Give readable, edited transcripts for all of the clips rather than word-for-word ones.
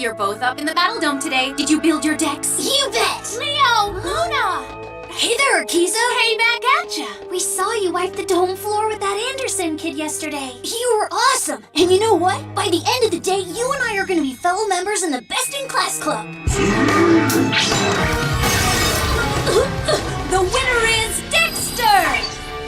You're both up in the Battle Dome today. Did you build your decks? You bet! Leo! Luna! Hey there, Akiza! Hey, back at ya! We saw you wipe the dome floor with that Anderson kid yesterday. You were awesome! And you know what? By the end of the day, you and I are gonna be fellow members in the Best in Class Club. The winner is Dexter!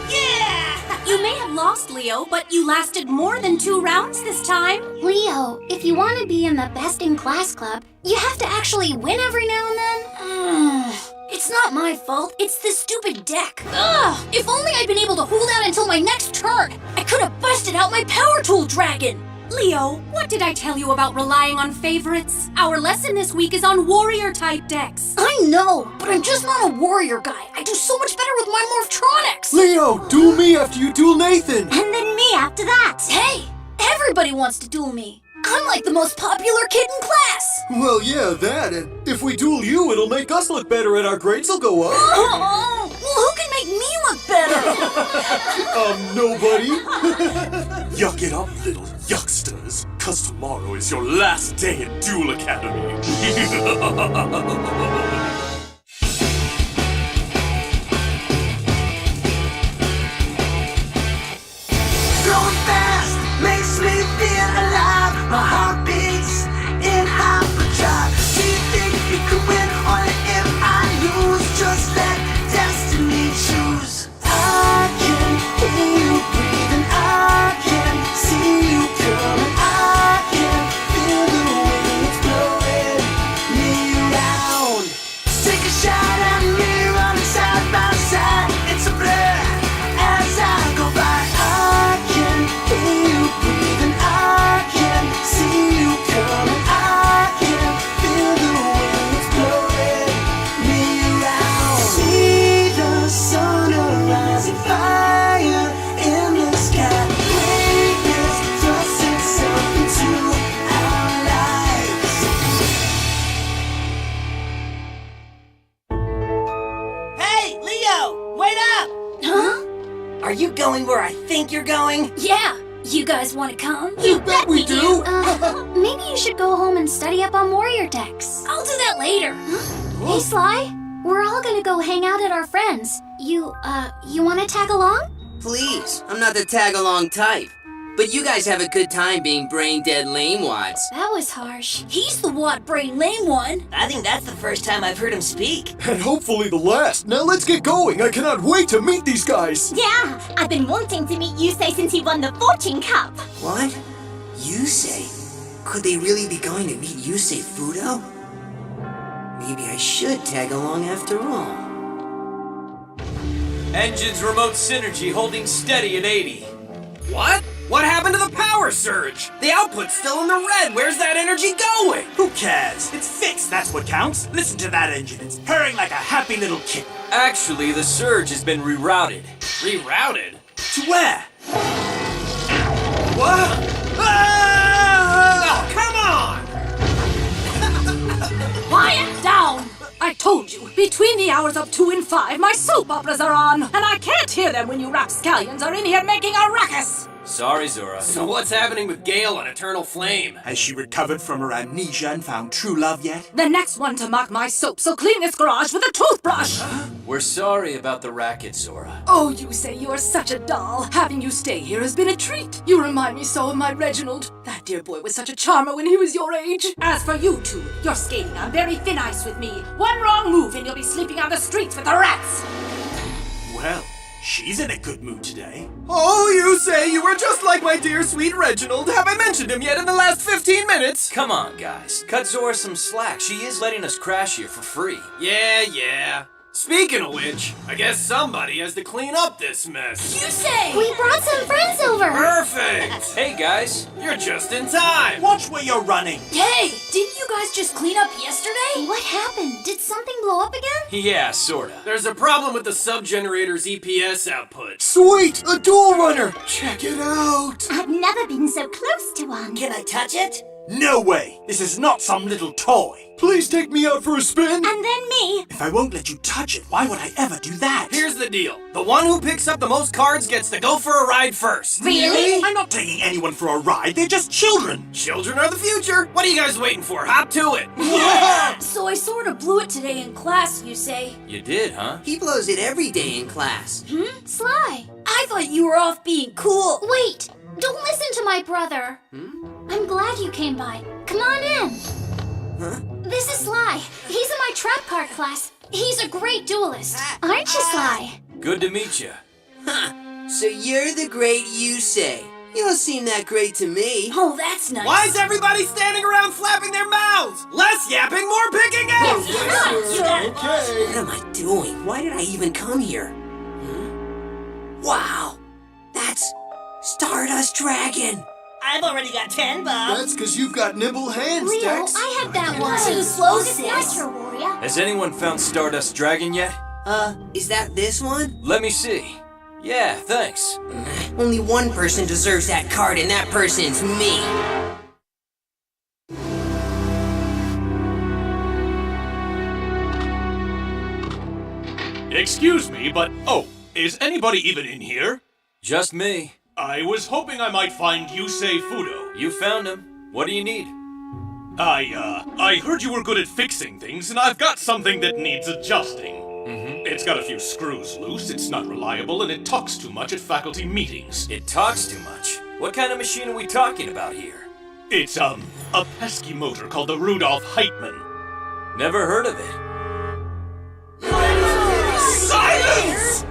Yeah! You may have lost, Leo, but you lasted more than 2 rounds this time. Leo, if you want to be in the Best in Class Club, you have to actually win every now and then. It's not my fault. It's this stupid deck. Ugh! If only I'd been able to hold out until my next turn. I could have busted out my Power Tool Dragon. Leo, what did I tell you about relying on favorites? Our lesson this week is on warrior-type decks. I know, but I'm just not a warrior guy. I do so much better with my Morphtronics. Leo, duel me after you duel Nathan. And then me after that. Hey, everybody wants to duel me. I'm like the most popular kid in class. Well, yeah, that, and if we duel you, it'll make us look better and our grades will go up. Oh, well, who can make me look better? Nobody. Yuck it up, little yucksters, 'cause tomorrow is your last day at Duel Academy. Going fast makes me feel alive. My heart beats in hyperdrive. Do you think you could win only if I lose? Just let destiny choose. I can hear you breathing. I can see you coming. I can feel the winds blowing me around. Take a shot at me running side by side. It's a blur as I go by. I can hear you breathing. I can see you coming. I can feel the winds blowing me around. See the sun rising, fire in the sky. Greatness thrusts itself into our lives. Hey, Leo, wait up! Huh? Are you going where I think you're going? Yeah. You guys want to come? You bet we do. Maybe you should go home and study up on warrior decks. I'll do that later. Hey, Sly. We're all gonna go hang out at our friends. You want to tag along? Please, I'm not the tag-along type. But you guys have a good time being brain-dead lame-wads. That was harsh. He's the wad brain lame one. I think that's the first time I've heard him speak. And hopefully the last. Now let's get going. I cannot wait to meet these guys. Yeah, I've been wanting to meet Yusei since he won the Fortune Cup. What? Yusei? Could they really be going to meet Yusei Fudo? Maybe I should tag along after all. Engine's remote synergy holding steady at 80. What? What happened to the power surge? The output's still in the red. Where's that energy going? Who cares? It's fixed, that's what counts. Listen to that engine. It's purring like a happy little kitten. Actually, the surge has been rerouted. Rerouted? To where? What? Oh, come on! Quiet down! I told you, between the hours of 2 and 5, my soap operas are on, and I can't hear them when you rapscallions are in here making a ruckus! Sorry, Zora. So what's happening with Gale on Eternal Flame? Has she recovered from her amnesia and found true love yet? The next one to mock my soap, so clean this garage with a toothbrush! We're sorry about the racket, Zora. Oh, you say you are such a doll. Having you stay here has been a treat. You remind me so of my Reginald. That dear boy was such a charmer when he was your age. As for you two, you're skating on very thin ice with me. One wrong move and you'll be sleeping on the streets with the rats! Well, she's in a good mood today. Oh, you say you were just like my dear sweet Reginald. Have I mentioned him yet in the last 15 minutes? Come on, guys. Cut Zora some slack. She is letting us crash here for free. Yeah. Speaking of which, I guess somebody has to clean up this mess. You say! We brought some friends over. Perfect! Hey, guys. You're just in time. Watch where you're running. Hey, didn't you guys just clean up yesterday? What happened? Did something blow up again? Yeah, sorta. There's a problem with the sub-generator's EPS output. Sweet, a dual runner. Check it out. I've never been so close to one. Can I touch it? No way! This is not some little toy! Please take me out for a spin. And then me. If I won't let you touch it, why would I ever do that? Here's the deal. The one who picks up the most cards gets to go for a ride first. Really? I'm not taking anyone for a ride, they're just children! Children are the future. What are you guys waiting for? Hop to it. So I sort of blew it today in class, you say? You did, huh? He blows it every day in class. Sly, I thought you were off being cool. Wait, don't listen to my brother. I'm glad you came by. Come on in. Huh? This is Sly. He's in my trap card class. He's a great duelist. Aren't you, Sly? Good to meet you. Huh. So you're the great you say. You don't seem that great to me. Oh, that's nice. Why is everybody standing around flapping their mouths? Less yapping, more picking out! What am I doing? Why did I even come here? Wow, that's Stardust Dragon. I've already got 10 bucks. That's because you've got nimble hands, Leo, Dex. I had that one. Too slow, sis. Warrior. Has anyone found Stardust Dragon yet? Is that this one? Let me see. Yeah, thanks. Only one person deserves that card, and that person's me. Excuse me, but is anybody even in here? Just me. I was hoping I might find Yusei Fudo. You found him. What do you need? I heard you were good at fixing things, and I've got something that needs adjusting. It's got a few screws loose, it's not reliable, and it talks too much at faculty meetings. It talks too much. What kind of machine are we talking about here? It's, a pesky motor called the Rudolf Heitman. Never heard of it. Silence!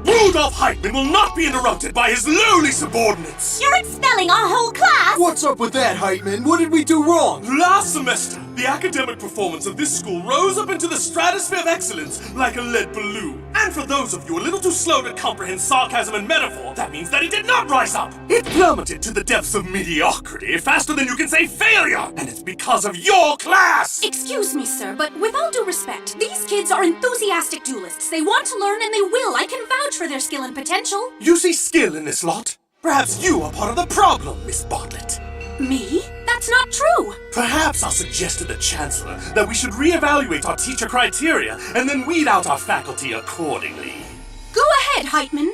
Rudolf Heitman will not be interrupted by his lowly subordinates! You're expelling our whole class. What's up with that, Heitman? What did we do wrong? Last semester, the academic performance of this school rose up into the stratosphere of excellence like a lead balloon. And for those of you a little too slow to comprehend sarcasm and metaphor, that means that it did not rise up. It plummeted to the depths of mediocrity faster than you can say failure. And it's because of your class! Excuse me, sir, but with all due respect, these kids are enthusiastic duelists. They want to learn and they will. I can vouch for their skill and potential. You see skill in this lot? Perhaps you are part of the problem, Miss Bartlett. Me? That's not true. Perhaps I'll suggest to the Chancellor that we should reevaluate our teacher criteria and then weed out our faculty accordingly. Go ahead, Heitman.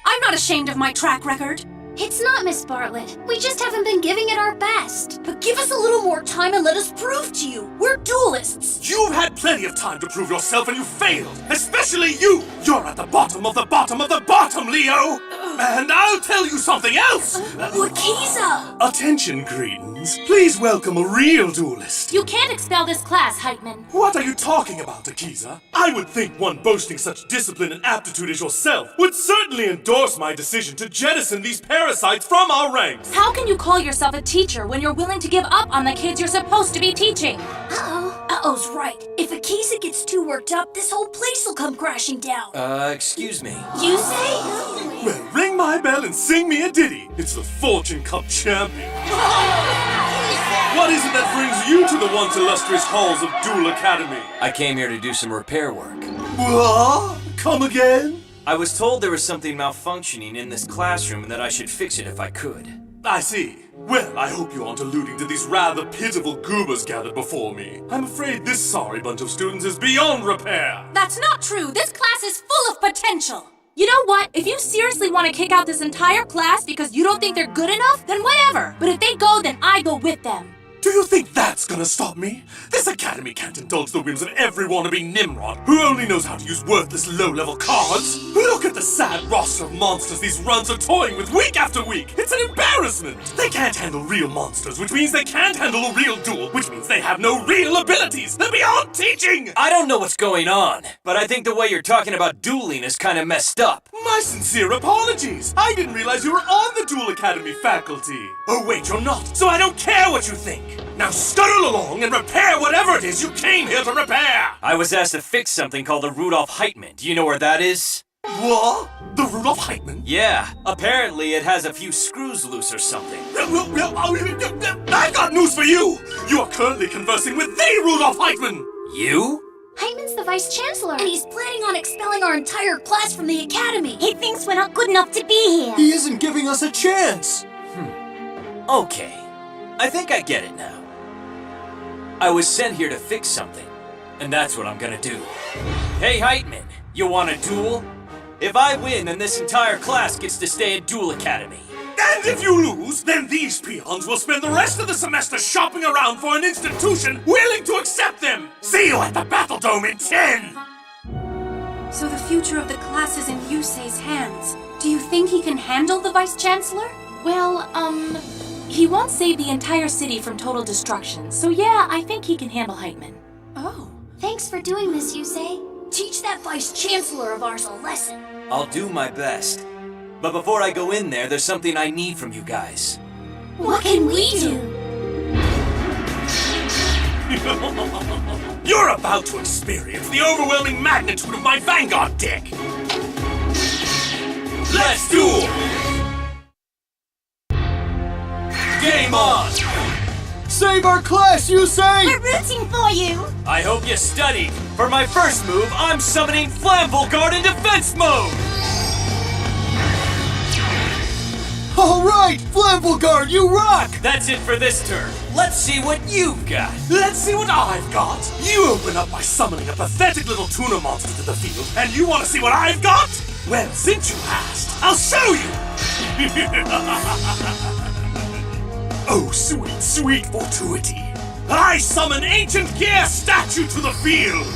I'm not ashamed of my track record. It's not, Miss Bartlett. We just haven't been giving it our best. But give us a little more time and let us prove to you. We're duelists. You've had plenty of time to prove yourself and you failed. Especially you! You're at the bottom of the bottom of the bottom, Leo! And I'll tell you something else! Lakiza! Attention, Cretans. Please welcome a real duelist. You can't expel this class, Heitman. What are you talking about, Akiza? I would think one boasting such discipline and aptitude as yourself would certainly endorse my decision to jettison these parasites from our ranks. How can you call yourself a teacher when you're willing to give up on the kids you're supposed to be teaching? Uh-oh's right. If Akiza gets too worked up, this whole place will come crashing down. Excuse me. You say? Well, ring my bell and sing me a ditty. It's the Fortune Cup champion. What is it that brings you to the once illustrious halls of Duel Academy? I came here to do some repair work. What? Come again? I was told there was something malfunctioning in this classroom and that I should fix it if I could. I see. Well, I hope you aren't alluding to these rather pitiful goobers gathered before me. I'm afraid this sorry bunch of students is beyond repair. That's not true. This class is full of potential. You know what? If you seriously want to kick out this entire class because you don't think they're good enough, then whatever. But if they go, then I go with them. Do you think that's gonna stop me? This academy can't indulge the whims of every wannabe Nimrod who only knows how to use worthless low-level cards. Look at the sad roster of monsters these runs are toying with week after week. It's an embarrassment. They can't handle real monsters, which means they can't handle a real duel, which means they have no real abilities. They're beyond teaching. I don't know what's going on, but I think the way you're talking about dueling is kind of messed up. My sincere apologies. I didn't realize you were on the Duel Academy faculty. Oh wait, you're not, so I don't care what you think. Now scuttle along and repair whatever it is you came here to repair! I was asked to fix something called the Rudolf Heitman. Do you know where that is? What? The Rudolf Heitman? Yeah, apparently it has a few screws loose or something. I've got news for you! You are currently conversing with the Rudolf Heitman! You? Heitman's the vice chancellor, and he's planning on expelling our entire class from the academy. He thinks we're not good enough to be here. He isn't giving us a chance. Okay. I think I get it now. I was sent here to fix something, and that's what I'm gonna do. Hey, Heitman, you want a duel? If I win, then this entire class gets to stay at Duel Academy. And if you lose, then these peons will spend the rest of the semester shopping around for an institution willing to accept them. See you at the Battle Dome in 10! So the future of the class is in Yusei's hands. Do you think he can handle the Vice Chancellor? Well, he won't save the entire city from total destruction, so yeah, I think he can handle Heitman. Oh. Thanks for doing this, Yusei. Teach that Vice Chancellor of ours a lesson. I'll do my best. But before I go in there, there's something I need from you guys. What can we do? You're about to experience the overwhelming magnitude of my Vanguard deck! Let's duel! Game on! Save our class, Yusei! We're rooting for you! I hope you studied. For my first move, I'm summoning Flamvol Guard in defense mode! Alright, Flamvol Guard, you rock! That's it for this turn. Let's see what you've got. Let's see what I've got! You open up by summoning a pathetic little tuna monster to the field, and you want to see what I've got? Well, since you asked, I'll show you! Oh, sweet, sweet fortuity! I summon Ancient Gear Statue to the field!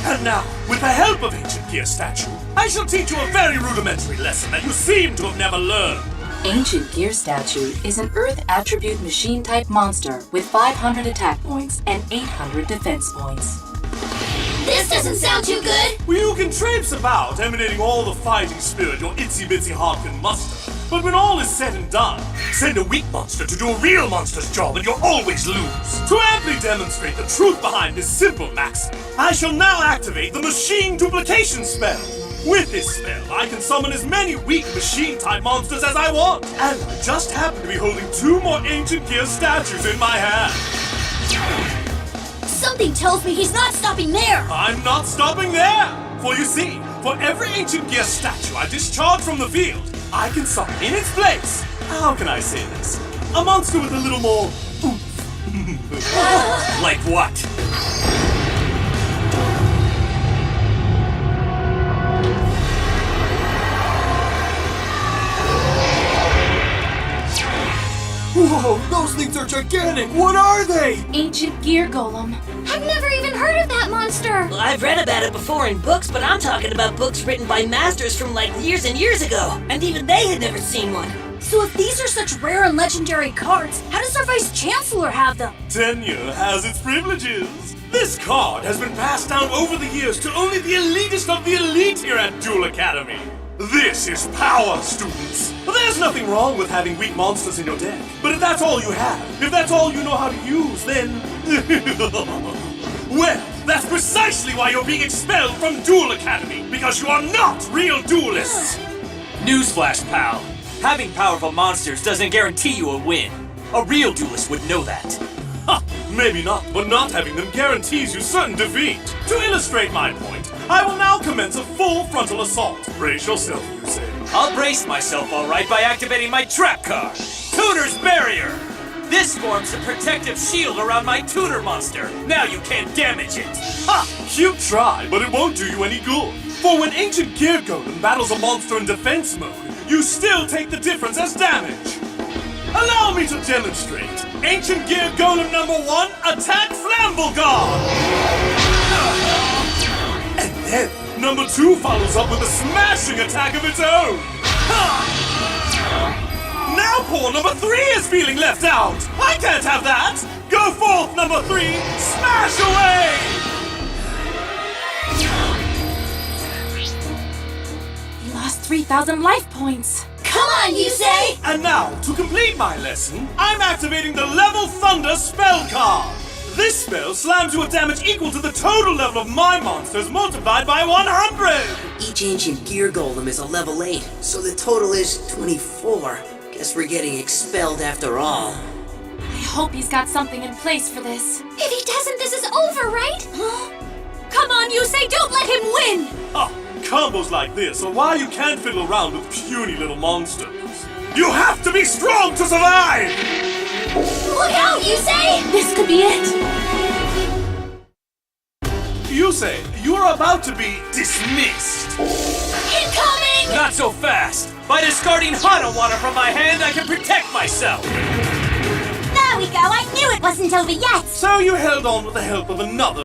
And now, with the help of Ancient Gear Statue, I shall teach you a very rudimentary lesson that you seem to have never learned. Ancient Gear Statue is an Earth attribute machine-type monster with 500 attack points and 800 defense points. This doesn't sound too good. Well, you can traipse about, emanating all the fighting spirit your itsy-bitsy heart can muster. But when all is said and done, send a weak monster to do a real monster's job and you'll always lose. To amply demonstrate the truth behind this simple maxim, I shall now activate the Machine Duplication spell. With this spell, I can summon as many weak machine-type monsters as I want. And I just happen to be holding 2 more Ancient Gear statues in my hand. Something tells me he's not stopping there. I'm not stopping there! For you see, for every Ancient Gear statue I discharge from the field, I can summon in its place, how can I say this? A monster with a little more oomph. Like what? Whoa, those things are gigantic! What are they? Ancient Gear Golem. I've never even heard of that monster. Well, I've read about it before in books, but I'm talking about books written by masters from like years and years ago. And even they had never seen one. So if these are such rare and legendary cards, how does our Vice Chancellor have them? Tenure has its privileges. This card has been passed down over the years to only the elitist of the elite here at Duel Academy. This is power, students! There's nothing wrong with having weak monsters in your deck. But if that's all you have, if that's all you know how to use, then... well, that's precisely why you're being expelled from Duel Academy, because you are not real duelists! Newsflash, pal. Having powerful monsters doesn't guarantee you a win. A real duelist would know that. Ha! Maybe not, but not having them guarantees you certain defeat. To illustrate my point, I will now commence a full frontal assault. Brace yourself, you say. I'll brace myself all right by activating my trap card. Tutor's Barrier! This forms a protective shield around my tutor monster. Now you can't damage it. Ha! Cute try, but it won't do you any good. For when Ancient Gear Golem battles a monster in defense mode, you still take the difference as damage. Allow me to demonstrate. Ancient Gear Golem number 1, attack Flamvol Guard! And then, number 2 follows up with a smashing attack of its own! Now poor number 3 is feeling left out! I can't have that! Go forth, number 3! Smash away! You lost 3,000 life points. Come on, Yusei! And now, to complete my lesson, I'm activating the Level Thunder spell card! This spell slams you with damage equal to the total level of my monsters multiplied by 100! Each Ancient Gear Golem is a level 8, so the total is 24. Guess we're getting expelled after all. I hope he's got something in place for this. If he doesn't, this is over, right? Come on, Yusei, don't let him win! Ah, combos like this are why you can't fiddle around with puny little monsters. You have to be strong to survive! Look out, Yusei! This could be it. Yusei, you are about to be dismissed. Incoming! Not so fast! By discarding Hana water from my hand, I can protect myself! There we go, I knew it wasn't over yet! So you held on with the help of another